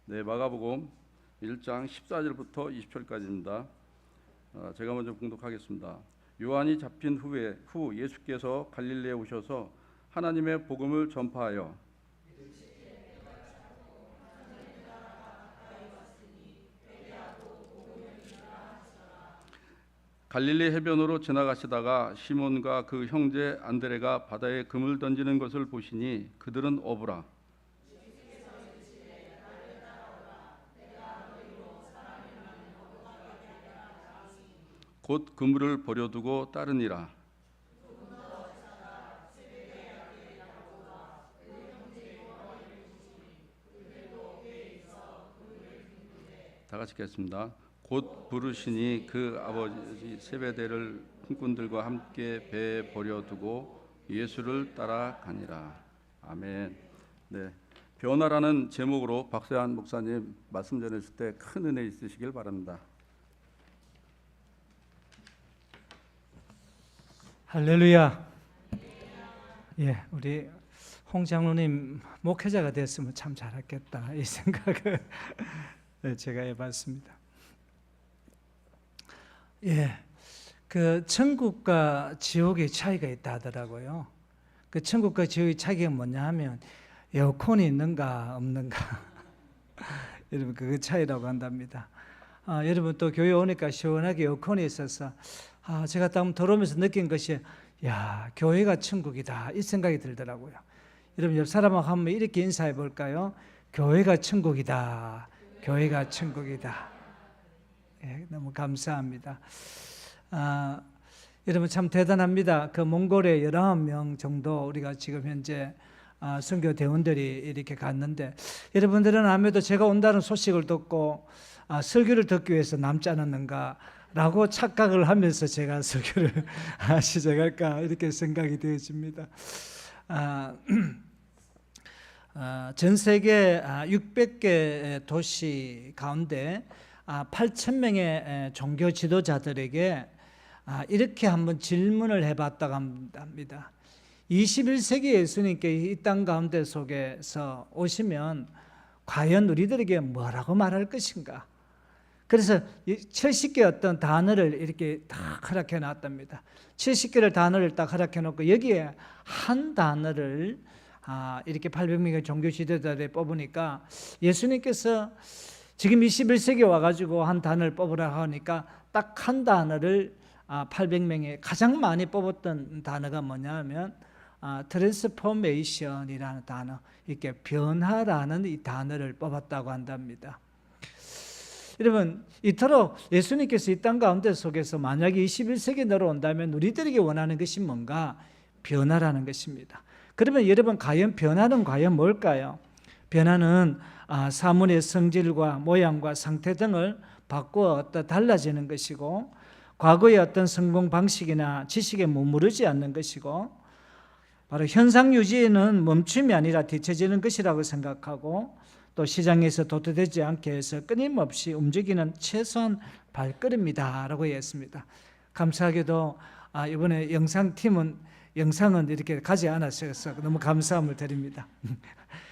네, 마가복음 1장 14절부터 20절까지입니다. 제가 먼저 봉독하겠습니다. 요한이 잡힌 후 예수께서 갈릴리에 오셔서 하나님의 복음을 전파하여 갈릴리 해변으로 지나가시다가 시몬과 그 형제 안드레가 바다에 금을 던지는 것을 보시니 그들은 어부라. 곧 그물을 버려두고 따르니라. 다 같이 읽겠습니다. 곧 부르시니 그 아버지 세베대를 품꾼들과 함께 배에 버려두고 예수를 따라가니라. 아멘. 네, 변화라는 제목으로 박세환 목사님 말씀 전해줄 때 큰 은혜 있으시길 바랍니다. 할렐루야. 예, 우리 홍 장로님 목회자가 됐으면 참 잘했겠다 이 생각을 제가 해봤습니다. 예, 그 천국과 지옥의 차이가 있다 하더라고요. 그 천국과 지옥의 차이가 뭐냐 하면 에어컨이 있는가 없는가 여러분 그 차이라고 한답니다. 여러분 또 교회 오니까 시원하게 에어컨이 있어서 제가 딱 들어오면서 느낀 것이 야, 교회가 천국이다 이 생각이 들더라고요. 여러분 옆 사람하고 한번 이렇게 인사해 볼까요? 교회가 천국이다. 교회가 천국이다. 예, 너무 감사합니다. 여러분 참 대단합니다. 그 몽골에 19명 정도 우리가 지금 현재 선교 대원들이 이렇게 갔는데 여러분들은 아무래도 제가 온다는 소식을 듣고 설교를 듣기 위해서 남지 않았는가 라고 착각을 하면서 제가 설교를 시작할까 이렇게 생각이 되어집니다. 전 세계 600개 도시 가운데 8,000명의 종교 지도자들에게 이렇게 한번 질문을 해봤다고 합니다. 21세기 예수님께 이 땅 가운데 속에서 오시면 과연 우리들에게 뭐라고 말할 것인가? 그래서 70개 어떤 단어를 이렇게 딱 허락해 놨답니다. 70개를 단어를 딱 허락해 놓고 여기에 한 단어를 이렇게 800명의 종교 지도자들이 뽑으니까 예수님께서 지금 21세기에 와가지고 한 단어를 뽑으라고 하니까 딱 한 단어를 800명이 가장 많이 뽑았던 단어가 뭐냐면 트랜스포메이션이라는 단어, 이렇게 변화라는 이 단어를 뽑았다고 한답니다. 여러분 이토록 예수님께서 이 땅 가운데 속에서 만약에 21세기에 내려온다면 우리들에게 원하는 것이 뭔가? 변화라는 것입니다. 그러면 여러분 과연 변화는 과연 뭘까요? 변화는 사물의 성질과 모양과 상태 등을 바꾸어 달라지는 것이고 과거의 어떤 성공 방식이나 지식에 머무르지 않는 것이고 바로 현상 유지에는 멈춤이 아니라 뒤처지는 것이라고 생각하고 또 시장에서 도태되지 않게 해서 끊임없이 움직이는 최소한 발걸음이다 라고 했습니다. 감사하게도 이번에 영상팀은 영상은 이렇게 가지 않았어서 너무 감사함을 드립니다.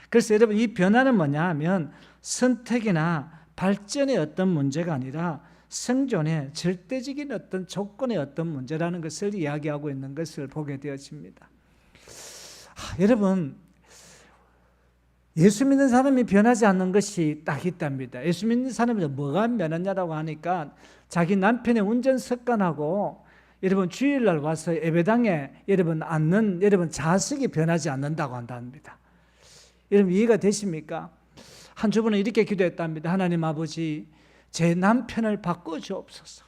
그래서 여러분 이 변화는 뭐냐 하면 선택이나 발전의 어떤 문제가 아니라 생존의 절대적인 어떤 조건의 어떤 문제라는 것을 이야기하고 있는 것을 보게 되어집니다. 여러분 예수 믿는 사람이 변하지 않는 것이 딱 있답니다. 예수 믿는 사람이 뭐가 변하냐라고 하니까 자기 남편의 운전 습관하고 여러분 주일날 와서 예배당에 여러분 앉는 여러분 자식이 변하지 않는다고 한답니다. 여러분 이해가 되십니까? 한 주부는 이렇게 기도했답니다. 하나님 아버지, 제 남편을 바꿔주옵소서.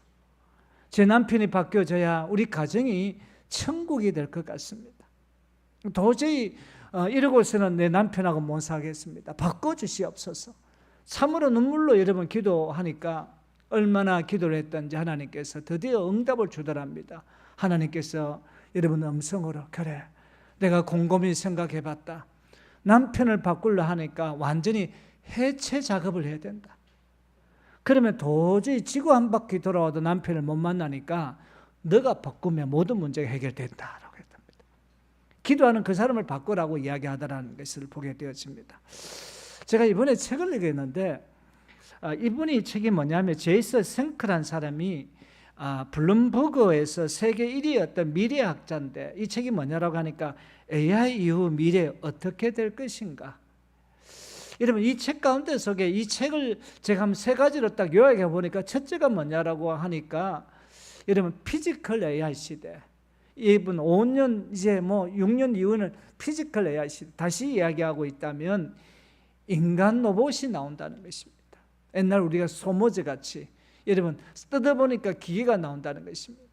제 남편이 바뀌어져야 우리 가정이 천국이 될 것 같습니다. 도저히 이러고서는 내 남편하고 못 살겠습니다. 바꿔주시옵소서. 참으로 눈물로 여러분 기도하니까 얼마나 기도를 했던지 하나님께서 드디어 응답을 주더랍니다. 하나님께서 여러분 음성으로 그래 내가 곰곰이 생각해봤다. 남편을 바꾸려 하니까 완전히 해체 작업을 해야 된다. 그러면 도저히 지구 한 바퀴 돌아와도 남편을 못 만나니까 너가 바꾸면 모든 문제가 해결된다 라고 했답니다. 기도하는 그 사람을 바꾸라고 이야기하더라는 것을 보게 되어집니다. 제가 이번에 책을 읽었는데 이분이 책이 뭐냐면 제이스 생크란 사람이 블룸버그에서 세계 1위였던 미래학자인데 이 책이 뭐냐라고 하니까 AI 이후 미래 어떻게 될 것인가. 여러분 이 책 가운데 속에 이 책을 제가 한 세 가지로 딱 요약해 보니까 첫째가 뭐냐라고 하니까 여러분 피지컬 AI 시대. 이분 5년 이제 뭐 6년 이후는 피지컬 AI 시대. 다시 이야기하고 있다면 인간 로봇이 나온다는 것입니다. 옛날 우리가 소모제 같이 여러분 뜯어보니까 기계가 나온다는 것입니다.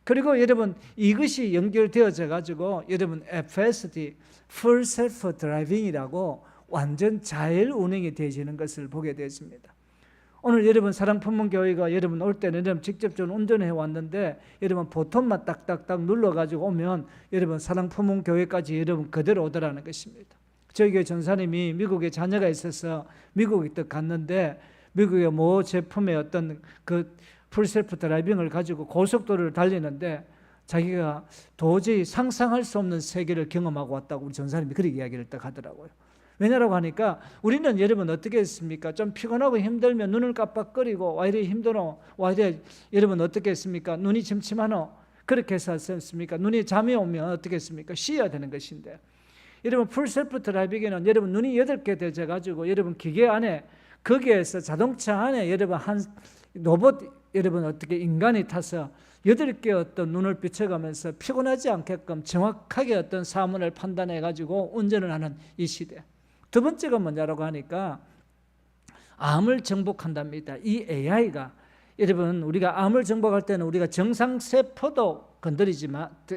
그리고 여러분 이것이 연결되어져 가지고 여러분 FSD Full Self Driving이라고 완전 자율 운행이 되어지는 것을 보게 되었습니다. 오늘 여러분 사랑품문교회가 여러분 올 때는 여러분 직접적으로 운전해 왔는데 여러분 보통만 딱딱딱 눌러가지고 오면 여러분 사랑품문교회까지 여러분 그대로 오더라는 것입니다. 저희 교회 전사님이 미국에 자녀가 있어서 미국에 또 갔는데 미국의 모 제품의 어떤 그 풀셀프 드라이빙을 가지고 고속도로를 달리는데 자기가 도저히 상상할 수 없는 세계를 경험하고 왔다고 우리 전사님이 그렇게 이야기를 딱 하더라고요. 왜냐라고 하니까 우리는 여러분 어떻게 했습니까? 좀 피곤하고 힘들면 눈을 깜빡거리고 와 이래 힘들어 와 이래 여러분 어떻게 했습니까? 눈이 침침하노? 그렇게 해서 했습니까? 눈이 잠이 오면 어떻게 했습니까? 쉬어야 되는 것인데 여러분 풀셀프 드라이빙에는 여러분 눈이 8개 되어가지고 여러분 기계 안에 거기에서 자동차 안에 여러분 한 로봇 여러분 어떻게 인간이 타서 8개 어떤 눈을 비춰가면서 피곤하지 않게끔 정확하게 어떤 사물을 판단해가지고 운전을 하는 이 시대. 두 번째가 뭐냐라고 하니까 암을 정복한답니다. 이 AI가 여러분 우리가 암을 정복할 때는 우리가 정상세포도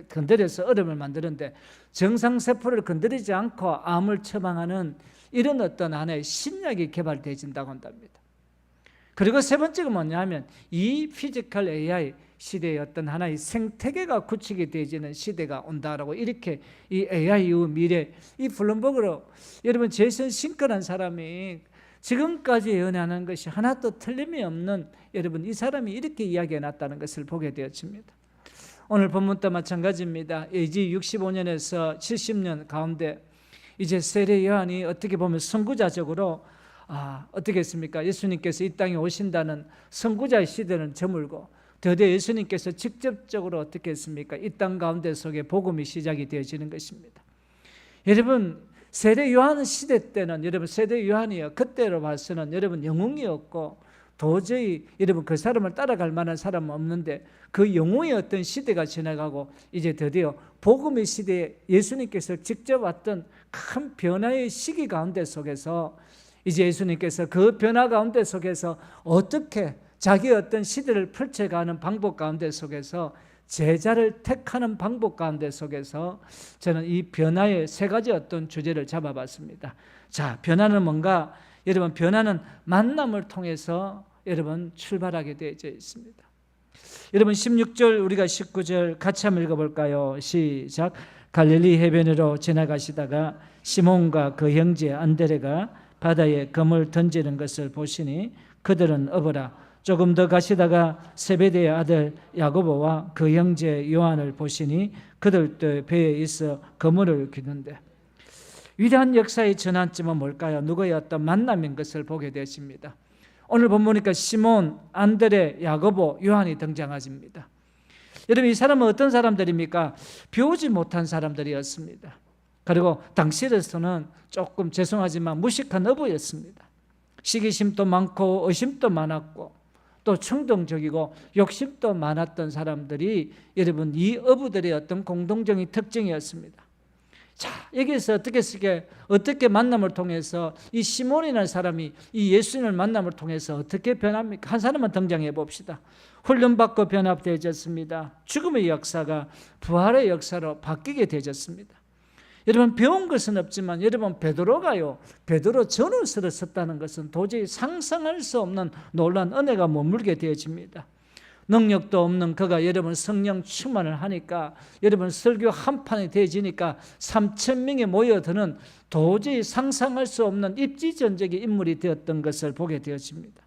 건드려서 어려움을 만드는데 정상세포를 건드리지 않고 암을 처방하는 이런 어떤 하나의 신약이 개발되어진다고 한답니다. 그리고 세 번째가 뭐냐면 이 피지컬 AI 시대의 어떤 하나의 생태계가 구축이 되어지는 시대가 온다라고 이렇게 이 AI 이후 미래 이 블룸버그로 여러분 제이슨 싱크라는 사람이 지금까지 예언하는 것이 하나도 틀림이 없는 여러분 이 사람이 이렇게 이야기해 놨다는 것을 보게 되어집니다. 오늘 본문도 마찬가지입니다. AD 65년에서 70년 가운데 이제 세례 요한이 어떻게 보면 선구자적으로 어떻게 했습니까? 예수님께서 이 땅에 오신다는 선구자의 시대는 저물고 드디어 예수님께서 직접적으로 어떻게 했습니까? 이 땅 가운데 속에 복음이 시작이 되어지는 것입니다. 여러분 세례 요한 시대 때는 여러분 세례 요한이요 그때로 봐서는 여러분 영웅이었고 도저히 여러분 그 사람을 따라갈 만한 사람은 없는데 그 영웅의 어떤 시대가 지나가고 이제 드디어 복음의 시대에 예수님께서 직접 왔던 큰 변화의 시기 가운데 속에서 이제 예수님께서 그 변화 가운데 속에서 어떻게 자기의 어떤 시대를 펼쳐가는 방법 가운데 속에서 제자를 택하는 방법 가운데 속에서 저는 이 변화의 세 가지 어떤 주제를 잡아봤습니다. 자, 변화는 뭔가? 여러분 변화는 만남을 통해서 여러분 출발하게 되어 있습니다. 여러분 16절 우리가 19절 같이 한번 읽어볼까요? 시작. 갈릴리 해변으로 지나가시다가 시몬과 그 형제 안드레가 바다에 검을 던지는 것을 보시니 그들은 업으라. 조금 더 가시다가 세베대의 아들 야고보와 그 형제 요한을 보시니 그들도 배에 있어 그물을 귀는데 위대한 역사의 전환점은 뭘까요? 누구의 어떤 만남인 것을 보게 되십니다. 오늘 본보니까 시몬, 안드레, 야고보, 요한이 등장하십니다. 여러분 이 사람은 어떤 사람들입니까? 배우지 못한 사람들이었습니다. 그리고 당시로서는 조금 죄송하지만 무식한 어부였습니다. 시기심도 많고 의심도 많았고 또 충동적이고 욕심도 많았던 사람들이 여러분 이 어부들의 어떤 공동적인 특징이었습니다. 자, 여기서 어떻게 만남을 통해서 이 시몬이라는 사람이 이 예수님을 만남을 통해서 어떻게 변합니까? 한 사람만 등장해 봅시다. 훈련받고 변화되어졌습니다. 죽음의 역사가 부활의 역사로 바뀌게 되어졌습니다. 여러분 배운 것은 없지만 여러분 베드로가요 베드로 전우스를 썼다는 것은 도저히 상상할 수 없는 놀라운 은혜가 머물게 되어집니다. 능력도 없는 그가 여러분 성령 충만을 하니까 여러분 설교 한 판이 되어지니까 3,000명이 모여드는 도저히 상상할 수 없는 입지전적인 인물이 되었던 것을 보게 되어집니다.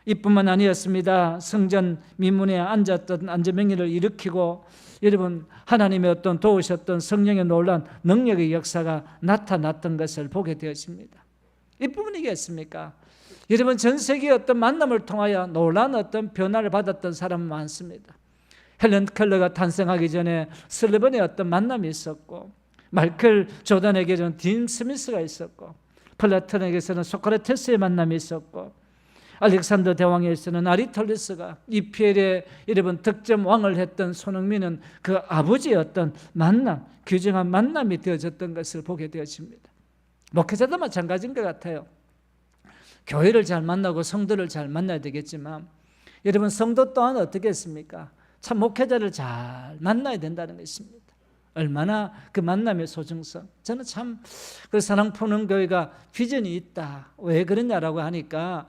이뿐만 아니었습니다. 성전 미문에 앉았던 안전병기를 일으키고 여러분 하나님의 어떤 도우셨던 성령의 놀라운 능력의 역사가 나타났던 것을 보게 되었습니다. 이뿐이겠습니까? 여러분, 전 세계의 어떤 만남을 통하여 놀라운 어떤 변화를 받았던 사람은 많습니다. 헬런 켈러가 탄생하기 전에 슬리번의 어떤 만남이 있었고, 마이클 조던에게는 딘 스미스가 있었고, 플라톤에게서는 소크라테스의 만남이 있었고, 알렉산더 대왕에서는 아리톨레스가, 이피엘의 여러분 득점 왕을 했던 손흥민은 그 아버지의 어떤 만남, 귀중한 만남이 되어졌던 것을 보게 되어집니다. 목회자도 마찬가지인 것 같아요. 교회를 잘 만나고 성도를 잘 만나야 되겠지만, 여러분 성도 또한 어떻게 했습니까? 참 목회자를 잘 만나야 된다는 것입니다. 얼마나 그 만남의 소중성. 저는 참 그 사랑푸는 교회가 비전이 있다. 왜 그러냐라고 하니까,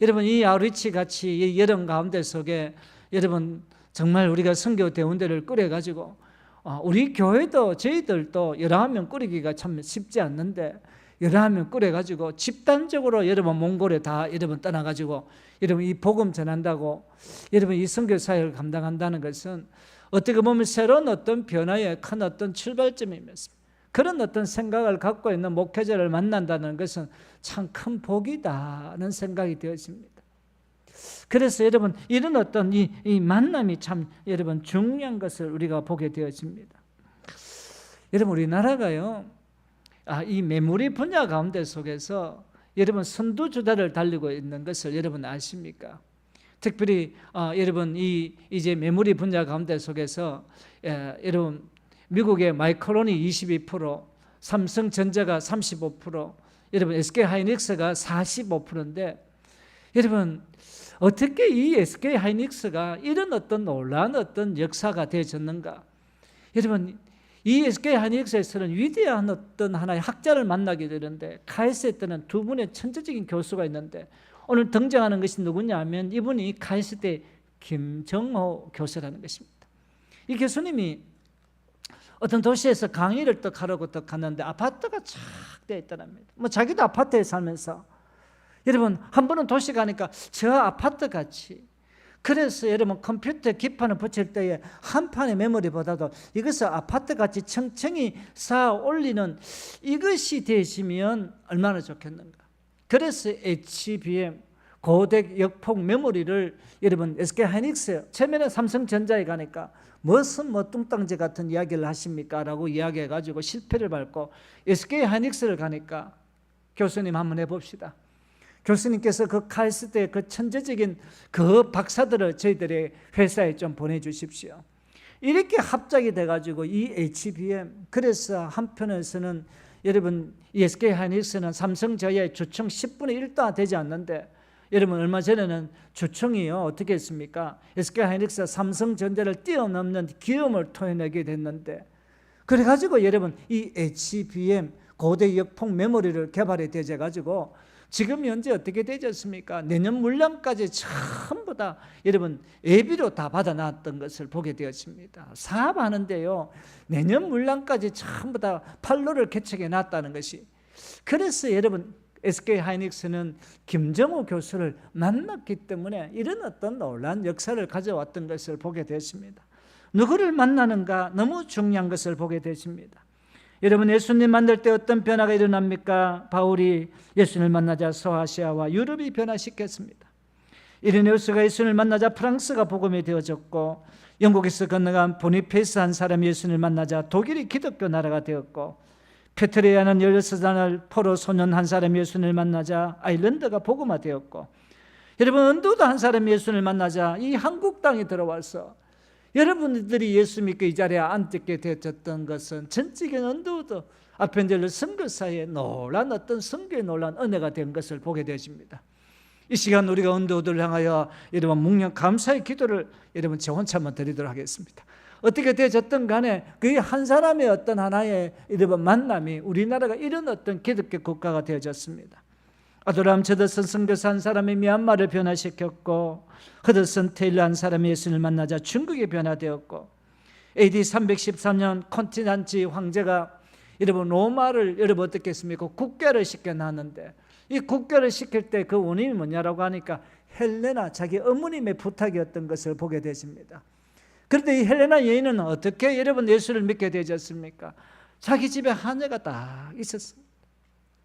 여러분 이 아우리치 같이 이 여름 가운데 속에 여러분 정말 우리가 선교 대운대를 꾸려가지고 우리 교회도 저희들도 11명 꾸리기가 참 쉽지 않는데 11명 꾸려가지고 집단적으로 여러분 몽골에 다 여러분 떠나가지고 여러분 이 복음 전한다고 여러분 이 선교 사역을 감당한다는 것은 어떻게 보면 새로운 어떤 변화의 큰 어떤 출발점이면서 그런 어떤 생각을 갖고 있는 목회자를 만난다는 것은 참 큰 복이다는 생각이 되어집니다. 그래서 여러분 이런 어떤 이 만남이 참 여러분 중요한 것을 우리가 보게 되어집니다. 여러분 우리나라가요, 이 메모리 분야 가운데 속에서 여러분 선두주자를 달리고 있는 것을 여러분 아십니까? 특별히 여러분 이제 메모리 분야 가운데 속에서 여러분 미국의 마이크론이 22%, 삼성전자가 35%, 여러분 SK하이닉스가 45%인데 여러분 어떻게 이 SK하이닉스가 이런 어떤 놀라운 어떤 역사가 되어졌는가? 여러분 이 SK하이닉스에서는 위대한 어떤 하나의 학자를 만나게 되는데 카이스트에 때는 두 분의 천재적인 교수가 있는데 오늘 등장하는 것이 누구냐 하면 이분이 카이스트의 김정호 교수라는 것입니다. 이 교수님이 어떤 도시에서 강의를 또 하려고 또 갔는데 아파트가 쫙 되어 있더랍니다. 뭐 자기도 아파트에 살면서 여러분 한 번은 도시 가니까 저 아파트 같이, 그래서 여러분 컴퓨터에 기판을 붙일 때에 한 판의 메모리보다도 이것을 아파트 같이 층층이 쌓아 올리는 이것이 되시면 얼마나 좋겠는가. 그래서 HBM 고대 역폭 메모리를 여러분 SK하이닉스 처음에는 삼성전자에 가니까 무슨 뚱땅지 같은 이야기를 하십니까? 라고 이야기해가지고 실패를 밟고 SK하이닉스를 가니까 교수님 한번 해봅시다. 교수님께서 그 카이스트의 그 천재적인 그 박사들을 저희들의 회사에 좀 보내주십시오. 이렇게 합작이 돼가지고 이 HBM, 그래서 한편에서는 여러분 이 SK하이닉스는 삼성전자의 주총 10분의 1도 되지 않는데 여러분 얼마 전에는 주총이요 어떻게 했습니까? SK하이닉스가 삼성전자를 뛰어넘는 기염을 토해내게 됐는데, 그래가지고 여러분 이 HBM 고대 역폭 메모리를 개발이 되어가지고 지금 현재 어떻게 되졌습니까? 내년 물량까지 전부 다 여러분 예비로 다 받아놨던 것을 보게 되었습니다. 사업하는데요 내년 물량까지 전부 다 판로를 개척해 놨다는 것이, 그래서 여러분 SK하이닉스는 김정호 교수를 만났기 때문에 이런 어떤 놀라운 역사를 가져왔던 것을 보게 되었습니다. 누구를 만나는가 너무 중요한 것을 보게 되십니다. 여러분 예수님 만날 때 어떤 변화가 일어납니까? 바울이 예수님을 만나자 소아시아와 유럽이 변화시켰습니다. 이레네우스가 예수님을 만나자 프랑스가 복음이 되어졌고, 영국에서 건너간 보니페이스 한 사람이 예수님을 만나자 독일이 기독교 나라가 되었고, 페트레아는 16살 포로 소년 한 사람이 예수님을 만나자 아일랜드가 복음화되었고, 여러분 언도도 한 사람이 예수님을 만나자 이 한국 땅에 들어와서 여러분들이 예수 믿고 이 자리에 앉게 되었던 것은 전적인 언도도 아펜젤러 선교사의 놀란 어떤 선교의 놀란 은혜가 된 것을 보게 되십니다. 이 시간 우리가 언도들을 향하여 여러분 묵념 감사의 기도를 여러분 제 혼자만 드리도록 하겠습니다. 어떻게 되어졌든 간에 그 한 사람의 어떤 하나의 이런 만남이 우리나라가 이런 어떤 기독교 국가가 되어졌습니다. 아도람 저더슨 선교사 한 사람이 미얀마를 변화시켰고, 허드슨 테일러 한 사람이 예수님을 만나자 중국이 변화되었고, AD 313년 콘스탄치 황제가 여러분 로마를 여러분 어떻게 했습니까? 국교를 시켜놨는데, 이 국교를 시킬 때 그 원인이 뭐냐라고 하니까 헬레나 자기 어머님의 부탁이었던 것을 보게 되십니다. 그런데 이 헬레나 여인은 어떻게 여러분 예수를 믿게 되셨습니까? 자기 집에 하녀가 딱 있었습니다.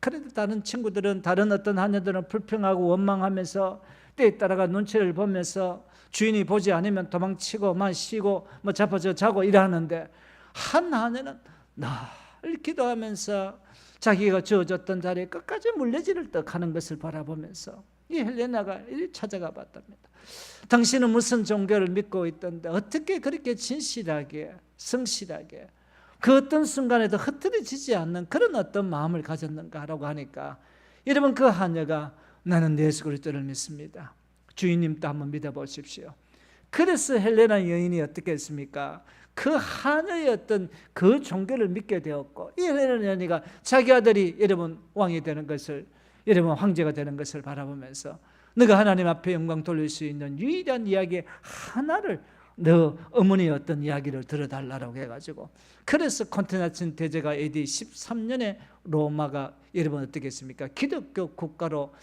그런데 다른 친구들은, 다른 어떤 하녀들은 불평하고 원망하면서 때에 따라가 눈치를 보면서 주인이 보지 않으면 도망치고 막 쉬고 뭐 자빠져 자고 일하는데, 한 하녀는 늘 기도하면서 자기가 주어졌던 자리에 끝까지 물레질을 떡 하는 것을 바라보면서 이 헬레나가 이리 찾아가 봤답니다. 당신은 무슨 종교를 믿고 있던데 어떻게 그렇게 진실하게 성실하게 그 어떤 순간에도 흐트러지지 않는 그런 어떤 마음을 가졌는가라고 하니까, 여러분 그 하녀가 나는 예수 그리스도를 믿습니다. 주인님도 한번 믿어보십시오. 그래서 헬레나 여인이 어떻게 했습니까? 그 하늘의 어떤 그 종교를 믿게 되었고, 이 헬레나 여인이가 자기 아들이 여러분 왕이 되는 것을, 여러분 황제가 되는 것을 바라보면서 너가 하나님 앞에 영광 돌릴 수 있는 유일한 이야기 하나를, 너 어머니의 어떤 이야기를 들어달라고 해가지고, 그래서 콘스탄틴 대제가 AD 13년에 로마가 여러분 어떻게 했습니까? 기독교 국가로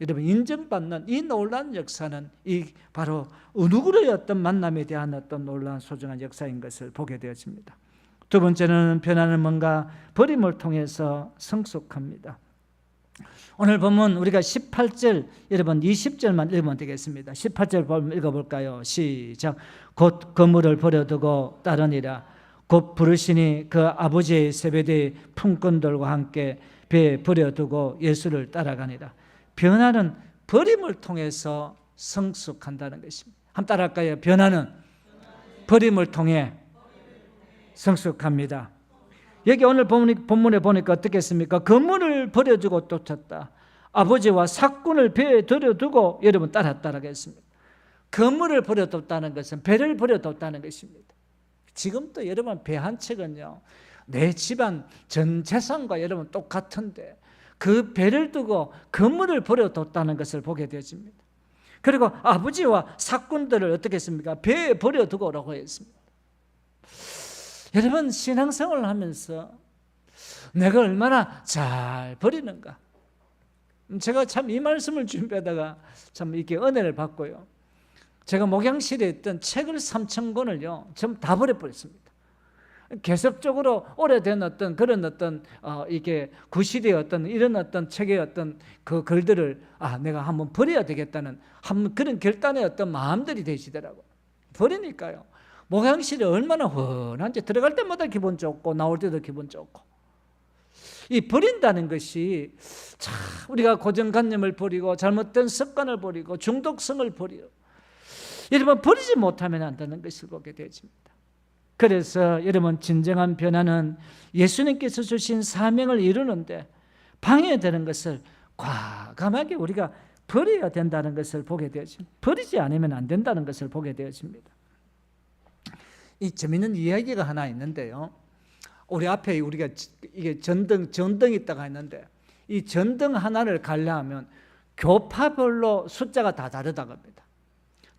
여러분 인정받는 이 놀라운 역사는 이 바로 누구의 어떤 만남에 대한 어떤 놀라운 소중한 역사인 것을 보게 되었습니다. 두 번째는 변화는 뭔가 버림을 통해서 성숙합니다. 오늘 보면 우리가 18절 여러분 20절만 읽으면 되겠습니다. 18절 읽어볼까요? 시작. 곧 그물을 버려두고 따르니라. 곧 부르시니 그 아버지의 세베대의 품꾼들과 함께 배에 버려두고 예수를 따라가니라. 변화는 버림을 통해서 성숙한다는 것입니다. 한번 따라할까요? 변화는 버림을 통해 성숙합니다. 여기 오늘 본문에 보니까 어떻겠습니까? 그물을 버려두고 쫓았다. 아버지와 삭군을 배에 들여두고 여러분 따랐다라고 했습니다. 그물을 버려뒀다는 것은 배를 버려뒀다는 것입니다. 지금도 여러분 배 한 척은요, 내 집안 전 재산과 여러분 똑같은데 그 배를 두고 그물을 버려뒀다는 것을 보게 되어집니다. 그리고 아버지와 삭군들을 어떻게 했습니까? 배에 버려두고라고 했습니다. 여러분 신앙생활을 하면서 내가 얼마나 잘 버리는가. 제가 참 이 말씀을 준비하다가 참 이렇게 은혜를 받고요. 제가 목양실에 있던 책을 3,000권을요 전부 다 버려버렸습니다. 계속적으로 오래된 어떤 그런 어떤 이게 구시대의 어떤 이런 어떤 책의 어떤 그 글들을 내가 한번 버려야 되겠다는 한 그런 결단의 어떤 마음들이 되시더라고요. 버리니까요. 목양실이 얼마나 훤한지 들어갈 때마다 기분 좋고 나올 때도 기분 좋고. 이 버린다는 것이 참 우리가 고정관념을 버리고 잘못된 습관을 버리고 중독성을 버리고 여러분 버리지 못하면 안 되는 것을 보게 되어집니다. 그래서 여러분 진정한 변화는 예수님께서 주신 사명을 이루는데 방해되는 것을 과감하게 우리가 버려야 된다는 것을 보게 되어집니다. 버리지 않으면 안 된다는 것을 보게 되어집니다. 이 재미있는 이야기가 하나 있는데요. 우리 앞에 우리가 이게 전등이 있다가 있는데 이 전등 하나를 가려면 교파별로 숫자가 다 다르다고 합니다.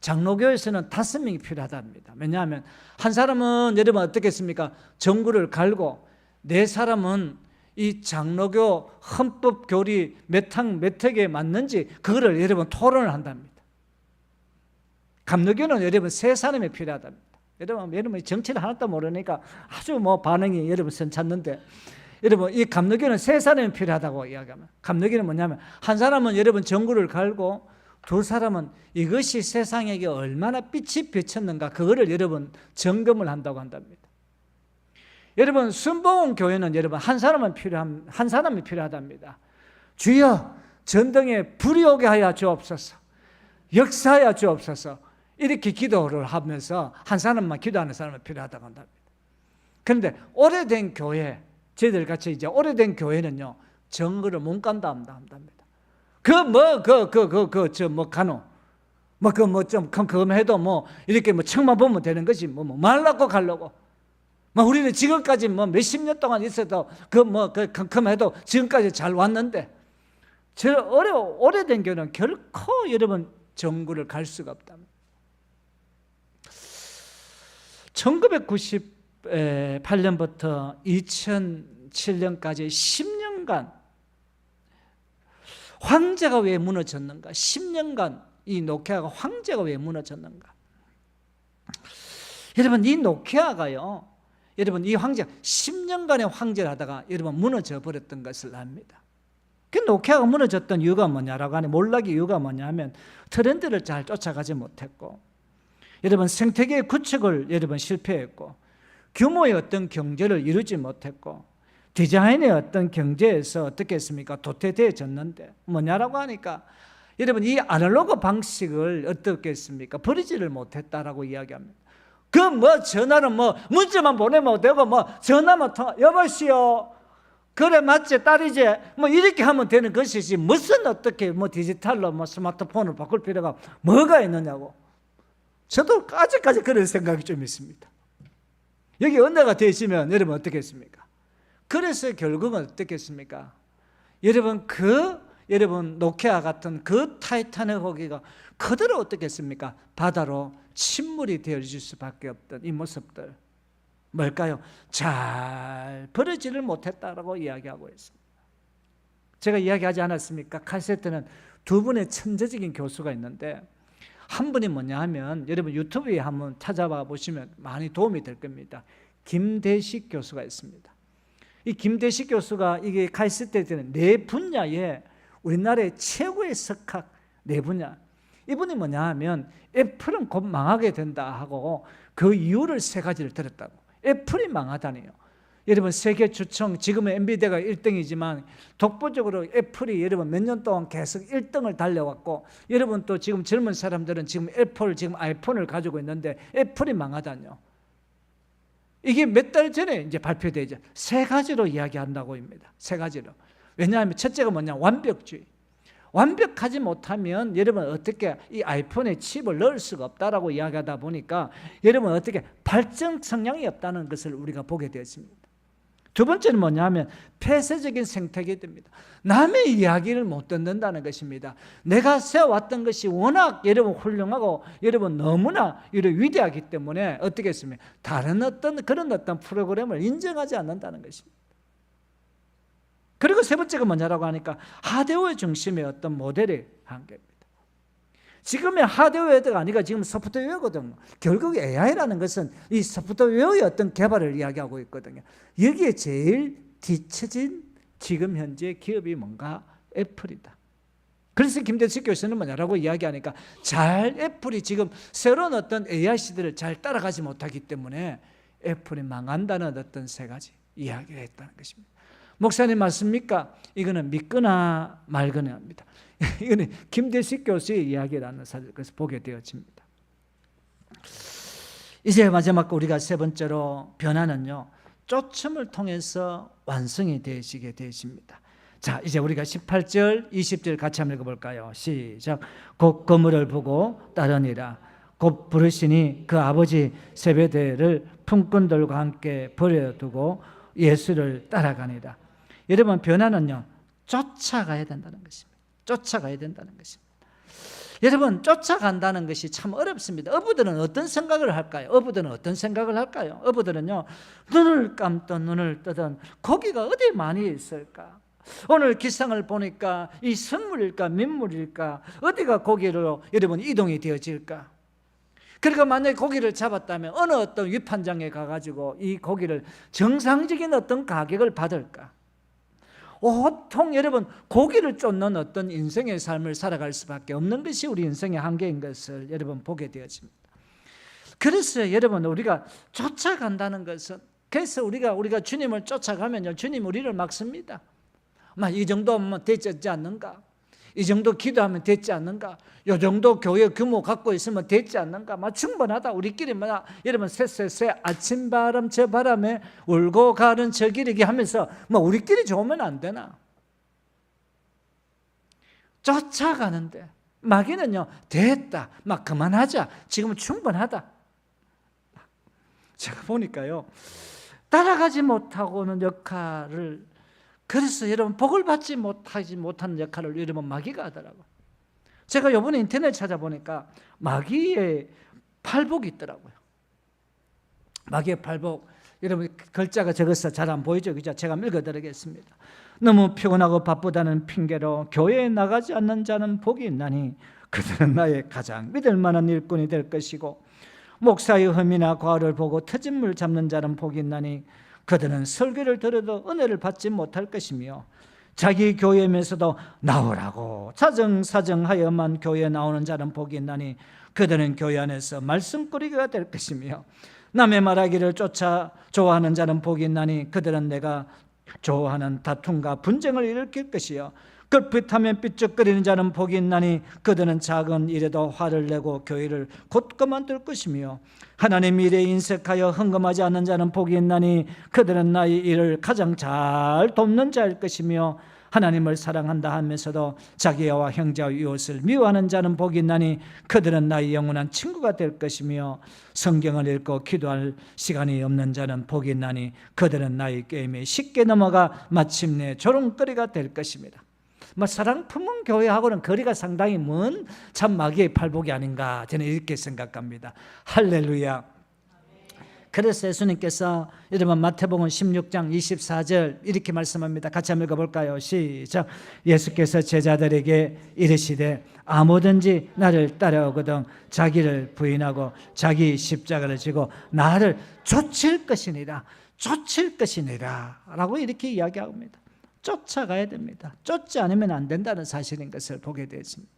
장로교에서는 5명이 필요하답니다. 왜냐하면 한 사람은 여러분 어떻겠습니까? 전구를 갈고 4사람은 이 장로교 헌법 교리 몇 획에 맞는지 그거를 여러분 토론을 한답니다. 감로교는 여러분 3사람이 필요하답니다. 여러분 정치를 하나도 모르니까 아주 반응이 여러분 선찼는데 여러분 이 감로교는 3사람이 필요하다고 이야기하면, 감로교는 뭐냐면 한 사람은 여러분 전구를 갈고 2사람은 이것이 세상에게 얼마나 빛이 비쳤는가 그거를 여러분 점검을 한다고 한답니다. 여러분 순복음 교회는 여러분 한 사람이 필요하답니다. 주여 전등에 불이 오게 하여 주옵소서, 역사하여 주옵소서, 이렇게 기도를 하면서 한 사람만 기도하는 사람은 필요하다고 한답니다. 그런데 오래된 교회, 저희들 같이 이제 오래된 교회는요 정거를 못 간다 한답니다. 그거 해도 이렇게 책만 보면 되는 것이 말라고 가려고. 우리는 지금까지 몇십 년 동안 있어도 해도 지금까지 잘 왔는데, 오래된 교회는 결코 여러분 정구를 갈 수가 없답니다. 1998년부터 2007년까지 10년간 황제가 왜 무너졌는가? 10년간 이 노케아가 황제가 왜 무너졌는가? 여러분 이 노케아가요, 여러분 이 황제가 10년간의 황제를 하다가 여러분 무너져 버렸던 것을 압니다. 노케아가 무너졌던 이유가 뭐냐라고 하니 몰락의 이유가 뭐냐면 트렌드를 잘 쫓아가지 못했고, 여러분 생태계의 구축을 여러분 실패했고, 규모의 어떤 경제를 이루지 못했고, 디자인의 어떤 경제에서 어떻게 했습니까? 도태되어졌는데 뭐냐라고 하니까 여러분 이 아날로그 방식을 어떻게 했습니까? 버리지를 못했다라고 이야기합니다. 그 뭐 전화는 뭐 문자만 보내면 되고 뭐 전화만 통화, 여보시오 그래 맞지 딸이지 뭐 이렇게 하면 되는 것이지 무슨 어떻게 뭐 디지털로 뭐 스마트폰을 바꿀 필요가 뭐가 있느냐고. 저도 아직까지 그런 생각이 좀 있습니다. 여기 은혜가 되시면 여러분 어떻게 했습니까? 그래서 결국은 어떻게 했습니까? 여러분 노케아 같은 그 타이탄의 호기가 그대로 어떻게 했습니까? 바다로 침몰이 되어질 수밖에 없던 이 모습들 뭘까요? 잘 버려지를 못했다라고 이야기하고 있습니다. 제가 이야기하지 않았습니까? 카세트는 두 분의 천재적인 교수가 있는데 한 분이 뭐냐 하면 여러분 유튜브에 한번 찾아봐 보시면 많이 도움이 될 겁니다. 김대식 교수가 있습니다. 이 김대식 교수가 이게 카세트 때는 네 분야에 우리나라의 최고의 석학 네 분야. 이분이 뭐냐 하면 애플은 곧 망하게 된다 하고 그 이유를 세 가지를 들었다고. 애플이 망하다니요. 여러분 세계 주총 지금은 엔비디아가 1등이지만 독보적으로 애플이 여러분 몇 년 동안 계속 1등을 달려왔고 여러분 또 지금 젊은 사람들은 지금 애플 지금 아이폰을 가지고 있는데 애플이 망하다니요. 이게 몇 달 전에 이제 발표되죠. 세 가지로 이야기한다고 합니다. 세 가지로. 왜냐하면 첫째가 뭐냐? 완벽주의. 완벽하지 못하면 여러분 어떻게 이 아이폰에 칩을 넣을 수가 없다라고 이야기하다 보니까 여러분 어떻게 발전 성향이 없다는 것을 우리가 보게 되었습니다. 두 번째는 뭐냐면 폐쇄적인 생태계입니다. 남의 이야기를 못 듣는다는 것입니다. 내가 세워왔던 것이 워낙 여러분 훌륭하고 여러분 너무나 위대하기 때문에 어떻게 했습니까? 다른 그런 프로그램을 인정하지 않는다는 것입니다. 그리고 세 번째가 뭐냐라고 하니까 하드웨어 중심의 어떤 모델의 한계입니다. 지금의 하드웨어가 아니라 지금 소프트웨어거든요. 결국 AI라는 것은 이 소프트웨어의 어떤 개발을 이야기하고 있거든요. 여기에 제일 뒤처진 지금 현재 기업이 뭔가 애플이다. 그래서 김대식 교수는 뭐냐라고 이야기하니까 애플이 지금 새로운 어떤 AI 시대를 잘 따라가지 못하기 때문에 애플이 망한다는 어떤 세 가지 이야기를 했다는 것입니다. 목사님 맞습니까? 이거는 믿거나 말거나 합니다. 이거는 김대식 교수의 이야기라는 것을 보게 되어집니다. 이제 마지막 우리가 세 번째로 변화는요, 쫓음을 통해서 완성이 되시게 되십니다. 자, 이제 우리가 18절, 20절 같이 한번 읽어볼까요? 시작. 곧 그물을 보고 따르니라. 곧 부르시니 그 아버지 세베대를 품꾼들과 함께 버려두고 예수를 따라가니라. 여러분 변화는요 쫓아가야 된다는 것입니다. 쫓아가야 된다는 것입니다. 여러분 쫓아간다는 것이 참 어렵습니다. 어부들은 어떤 생각을 할까요? 어부들은요 눈을 감던 눈을 뜨던 고기가 어디 많이 있을까? 오늘 기상을 보니까 이 선물일까 민물일까 어디가 고기로 여러분 이동이 되어질까? 그러니까 만약에 고기를 잡았다면 어느 어떤 위판장에 가가지고 이 고기를 정상적인 어떤 가격을 받을까? 온통 여러분 고기를 쫓는 어떤 인생의 삶을 살아갈 수밖에 없는 것이 우리 인생의 한계인 것을 여러분 보게 되어집니다. 그래서 여러분 우리가 쫓아간다는 것은 그래서 우리가 주님을 쫓아가면요 주님 우리를 막습니다. 이 정도면 되지 않는가? 이 정도 기도하면 됐지 않는가? 이 정도 교회 규모 갖고 있으면 됐지 않는가? 충분하다. 우리끼리 여러분 쎄 아침바람 저 바람에 울고 가는 저 길이기 하면서 우리끼리 좋으면 안 되나? 쫓아가는데 마귀는요 됐다. 그만하자. 지금은 충분하다. 제가 보니까요 따라가지 못하고는 역할을 그래서 여러분 복을 받지 못하는 역할을 여러분 마귀가 하더라고요. 제가 이번에 인터넷 찾아보니까 마귀의 팔복이 있더라고요. 마귀의 팔복 여러분 글자가 적어서 잘 안 보이죠? 그죠? 제가 읽어드리겠습니다. 너무 피곤하고 바쁘다는 핑계로 교회에 나가지 않는 자는 복이 있나니 그들은 나의 가장 믿을 만한 일꾼이 될 것이고 목사의 흠이나 과를 보고 터진 물 잡는 자는 복이 있나니 그들은 설교를 들어도 은혜를 받지 못할 것이며 자기 교회면서도 나오라고 사정사정하여만 교회에 나오는 자는 복이 있나니 그들은 교회 안에서 말씀거리가 될 것이며 남의 말하기를 쫓아 좋아하는 자는 복이 있나니 그들은 내가 좋아하는 다툼과 분쟁을 일으킬 것이요 걸핏하면 삐쩍거리는 자는 복이 있나니 그들은 작은 일에도 화를 내고 교회를 곧 그만둘 것이며 하나님 일에 인색하여 헌금하지 않는 자는 복이 있나니 그들은 나의 일을 가장 잘 돕는 자일 것이며 하나님을 사랑한다 하면서도 자기와 형제와 이웃을 미워하는 자는 복이 있나니 그들은 나의 영원한 친구가 될 것이며 성경을 읽고 기도할 시간이 없는 자는 복이 있나니 그들은 나의 게임에 쉽게 넘어가 마침내 조롱거리가 될 것입니다. 사랑 품은 교회하고는 거리가 상당히 먼 참 마귀의 팔복이 아닌가 저는 이렇게 생각합니다. 할렐루야. 그래서 예수님께서 여러분 마태복음 16장 24절 이렇게 말씀합니다. 같이 한번 읽어볼까요? 시작. 예수께서 제자들에게 이르시되 아무든지 나를 따라오거든 자기를 부인하고 자기 십자가를 지고 나를 쫓을 것이니라 라고 이렇게 이야기합니다. 쫓아가야 됩니다. 쫓지 않으면 안 된다는 사실인 것을 보게 되었습니다.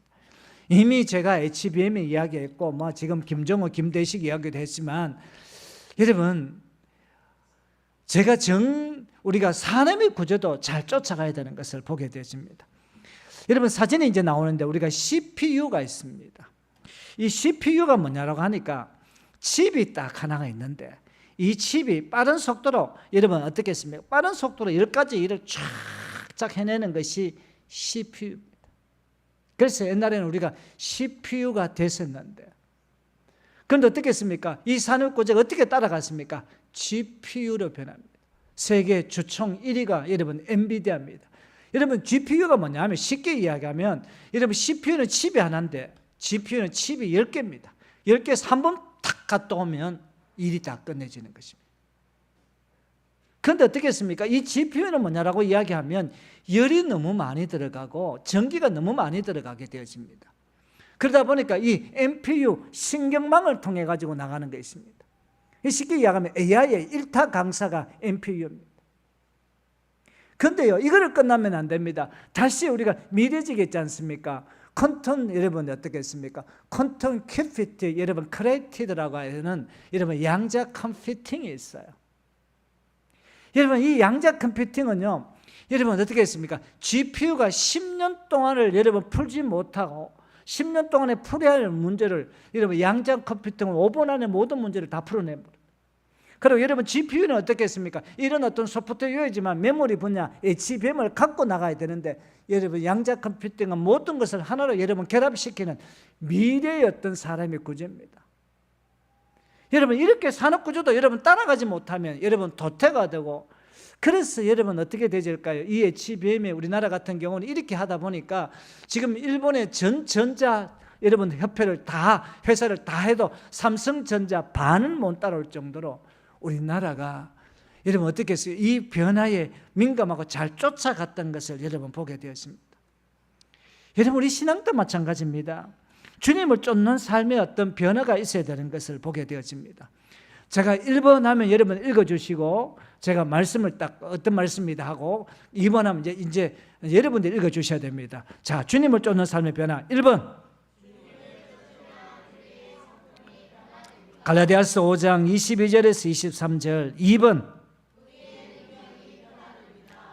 이미 제가 HBM에 이야기했고 지금 김정호, 김대식 이야기도 했지만 여러분 제가 우리가 사람의 구조도 잘 쫓아가야 되는 것을 보게 되었습니다. 여러분 사진에 이제 나오는데 우리가 CPU가 있습니다. 이 CPU가 뭐냐라고 하니까 칩이 딱 하나가 있는데 이 칩이 빠른 속도로 여러분 어떻게 했습니까? 빠른 속도로 10가지 일을 쫙쫙 해내는 것이 CPU입니다. 그래서 옛날에는 우리가 CPU가 됐었는데 그런데 어떻게 했습니까? 이 산업구조가 어떻게 따라갔습니까? GPU로 변합니다. 세계 주총 1위가 여러분 엔비디아입니다. 여러분 GPU가 뭐냐면 쉽게 이야기하면 여러분 CPU는 칩이 하나인데 GPU는 칩이 10개입니다. 10개에서 한 번 탁 갔다 오면 일이 다 끝내지는 것입니다. 그런데 어떻게 했습니까? 이 GPU는 뭐냐라고 이야기하면 열이 너무 많이 들어가고 전기가 너무 많이 들어가게 되어집니다. 그러다 보니까 이 NPU 신경망을 통해 가지고 나가는 게 있습니다. 쉽게 이야기하면 AI의 1타 강사가 NPU입니다. 그런데요, 이거를 끝나면 안 됩니다. 다시 우리가 미래지게 있지 않습니까? 퀀텀 여러분 어떻게 했습니까? 퀀텀 컴퓨팅 여러분 크레이티드라고 하는 여러분 양자 컴퓨팅이 있어요. 여러분 이 양자 컴퓨팅은요, 여러분 어떻게 했습니까? GPU가 10년 동안을 여러분 풀지 못하고 10년 동안에 풀어야 할 문제를 여러분 양자 컴퓨팅은 5분 안에 모든 문제를 다 풀어내버려요. 그리고 여러분 GPU는 어떻게 했습니까? 이런 어떤 소프트웨어이지만 메모리 분야 HBM을 갖고 나가야 되는데 여러분 양자 컴퓨팅은 모든 것을 하나로 여러분 결합시키는 미래의 어떤 사람의 구조입니다. 여러분 이렇게 산업구조도 여러분 따라가지 못하면 여러분 도태가 되고, 그래서 여러분 어떻게 되질까요? 이 HBM에 우리나라 같은 경우는 이렇게 하다 보니까 지금 일본의 전자 여러분 협회를 회사를 다 해도 삼성전자 반은 못 따라올 정도로 우리나라가 여러분 어떻게 했어요? 이 변화에 민감하고 잘 쫓아갔던 것을 여러분 보게 되었습니다. 여러분 우리 신앙도 마찬가지입니다. 주님을 쫓는 삶의 어떤 변화가 있어야 되는 것을 보게 되어집니다. 제가 1번 하면 여러분 읽어주시고 제가 말씀을 딱 어떤 말씀이다 하고 2번 하면 이제 여러분들 읽어주셔야 됩니다. 자, 주님을 쫓는 삶의 변화 1번 갈라디아서 5장 22절에서 23절 2번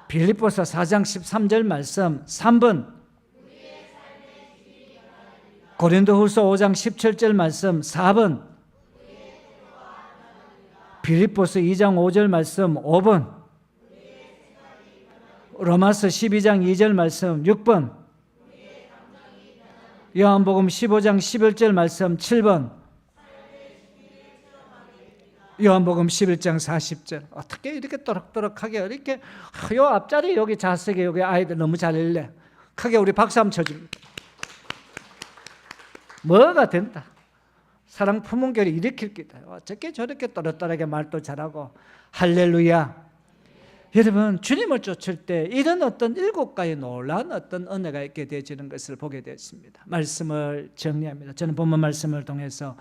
빌립보서 4장 13절 말씀 3번 고린도후서 5장 17절 말씀 4번 빌립보서 2장 5절 말씀 5번 로마서 12장 2절 말씀 6번 요한복음 15장 11절 말씀 7번 요한복음 11장 40절. 어떻게 이렇게 또록또록하게 이렇게 요 앞자리 여기 좌석에 여기 아이들 너무 잘 읽네. 크게 우리 박수 한번 쳐줍니다. 뭐가 된다. 사랑 품은 교리 일으킬 기다. 어떻게 저렇게 또렷또렷하게 말도 잘하고. 할렐루야. 여러분 주님을 쫓을 때 이런 어떤 7가지 놀라운 어떤 은혜가 있게 되어지는 것을 보게 되었습니다. 말씀을 정리합니다. 저는 본문 말씀을 통해서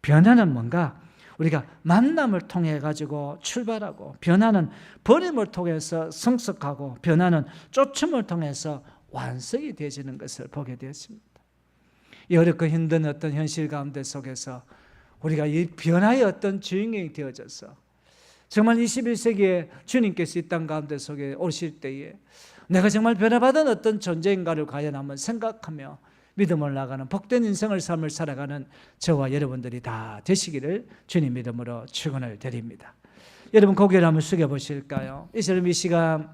변화는 뭔가 우리가 만남을 통해 가지고 출발하고, 변화는 버림을 통해서 성숙하고, 변화는 쫓음을 통해서 완성이 되어지는 것을 보게 되었습니다. 이 어렵고 힘든 어떤 현실 가운데 속에서 우리가 이 변화의 어떤 주인공이 되어져서 정말 21세기에 주님께서 이 땅 가운데 속에 오실 때에 내가 정말 변화받은 어떤 존재인가를 과연 한번 생각하며 믿음을 나가는 복된 인생을 삶을 살아가는 저와 여러분들이 다 되시기를 주님 이름으로 축원을 드립니다. 여러분 고개를 한번 숙여 보실까요? 이 시간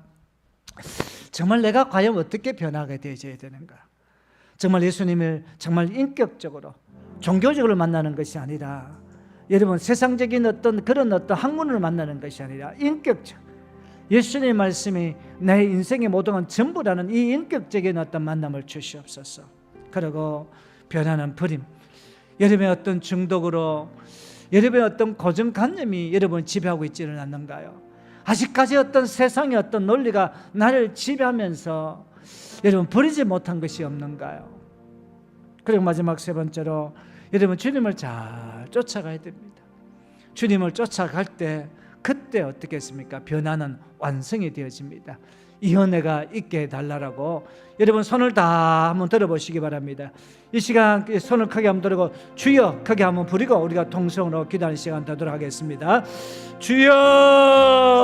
정말 내가 과연 어떻게 변하게 되어져야 되는가? 정말 예수님을 정말 인격적으로 종교적으로 만나는 것이 아니라, 여러분 세상적인 어떤 그런 어떤 학문을 만나는 것이 아니라 인격적, 예수님의 말씀이 내 인생의 모든 건 전부라는 이 인격적인 어떤 만남을 주시옵소서. 그리고 변하는 버림, 여러분의 어떤 중독으로, 여러분의 어떤 고정관념이 여러분을 지배하고 있지는 않는가요? 아직까지 어떤 세상의 어떤 논리가 나를 지배하면서 여러분 버리지 못한 것이 없는가요? 그리고 마지막 세 번째로, 여러분 주님을 잘 쫓아가야 됩니다. 주님을 쫓아갈 때 그때 어떻게 했습니까? 변화는 완성이 되어집니다. 이 은혜가 있게 해달라고 여러분 손을 다 한번 들어보시기 바랍니다. 이 시간 손을 크게 한번 들고 주여 크게 한번 부리고 우리가 통성으로 기도하는 시간 되도록 하겠습니다. 주여.